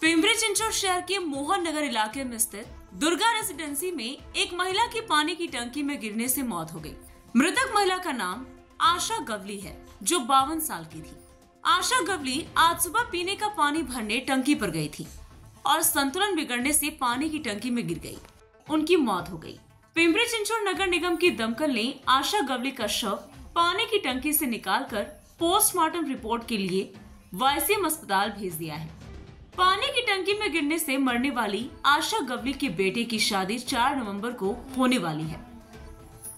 पिंपरी चिंचवड शहर के मोहन नगर इलाके में स्थित दुर्गा रेसिडेंसी में एक महिला की पानी की टंकी में गिरने से मौत हो गई। मृतक महिला का नाम आशा गवली है, जो 52 साल की थी। आशा गवली आज सुबह पीने का पानी भरने टंकी पर गई थी और संतुलन बिगड़ने से पानी की टंकी में गिर गई। उनकी मौत हो गई। पिंपरी चिंचवड नगर निगम की दमकल ने आशा गवली का शव पानी की टंकी से निकालकर पोस्टमार्टम रिपोर्ट के लिए वाईसीएम अस्पताल भेज दिया है। पानी की टंकी में गिरने से मरने वाली आशा गवली के बेटे की शादी 4 नवंबर को होने वाली है।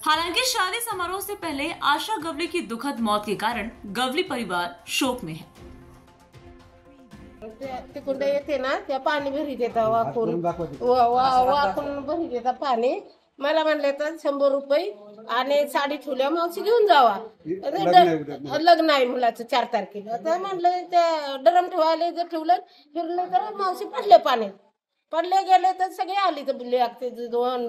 हालांकि शादी समारोह से पहले आशा गवली की दुखद मौत के कारण गवली परिवार शोक में है। तिकडे येते ना त्या पाणी भरी देता वाकून भरी देता पाणी। मला म्हणले तर 100 रुपये आणि साडी ठेवल्या मावशी घेऊन जावा, लग्न आहे मुलाचं 4 तारखेला। तर म्हणलं त्या ड्रम ठेवायला जर ठेवलं फिरले तर मावशी पडले पाण्यात, पडले गेले तर सगळे आले तर बुले लागते 2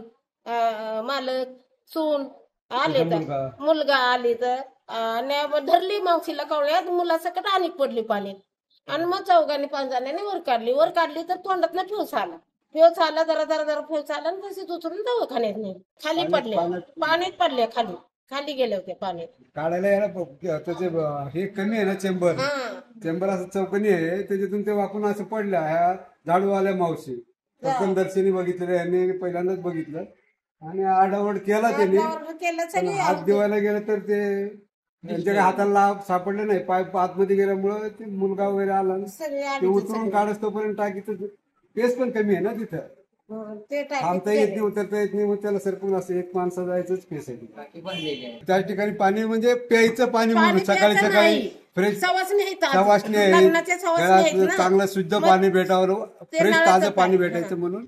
मालक सून आले तर मुलगा आले तर आणि धरली मावशीला कवळ्यात, मुलासकट आणि पडली पाण्यात आणि मग 4 5 जणांनी वर काढली तर तोंडात ठेवस आला। फेस आला जरा फेस आला आणि तशीच उचलून दवाखान्यात नाही, खाली पडले पाण्यात पडले, खाली गेले होते पाण्यात। काढायला त्याचे हे कमी आहे ना, चेंबर असं चौकनी आहे, त्याच्यातून ते वाकून असं पडल्या। ह्या झाडूवाल्या मावशी दर्शनी बघितलेलं, यांनी पहिल्यांदाच बघितलं आणि आडावड केला त्यांनी। हात देवायला गेलं तर ते त्यांच्या हाताला सापडले नाही, पाय आतमध्ये गेल्यामुळे ते मुलगा वगैरे आला, ते उतरून काढस तोपर्यंत टाकीचं पेस पण कमी आहे ना तिथं, थांबता येत नाही, उतरता येत नाही, मग त्याला सरकून असं एक माणसा जायचंच पेस आहे। त्या ठिकाणी पाणी म्हणजे प्यायचं पाणी म्हणून सकाळी फ्रेश सवासणी आहे, चांगलं शुद्ध पाणी भेटावं, फ्रेश ताजं पाणी भेटायचं म्हणून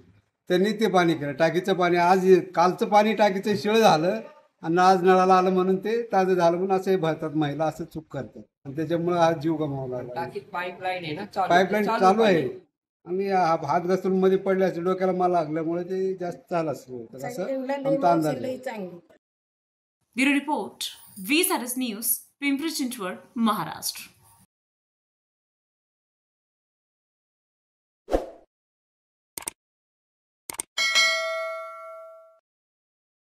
त्यांनी ते पाणी केलं। टाकीचं पाणी आज कालचं पाणी टाकीचं शिळ झालं आणि आज नळाला आलं म्हणून ते ताजं झालं म्हणून असं भरतात महिला, असं चूक करतात आणि त्याच्यामुळे आज जीव गमावला लागला। पाईपलाईन चालू आहे आणि हात घसरून मध्ये पडल्याचे डोक्याला माल लागल्यामुळे ते जास्त झालं असं आमचा अंदाज आहे। Bureau report, V-SARIS news, Pimpri Chinchwad, Maharashtra.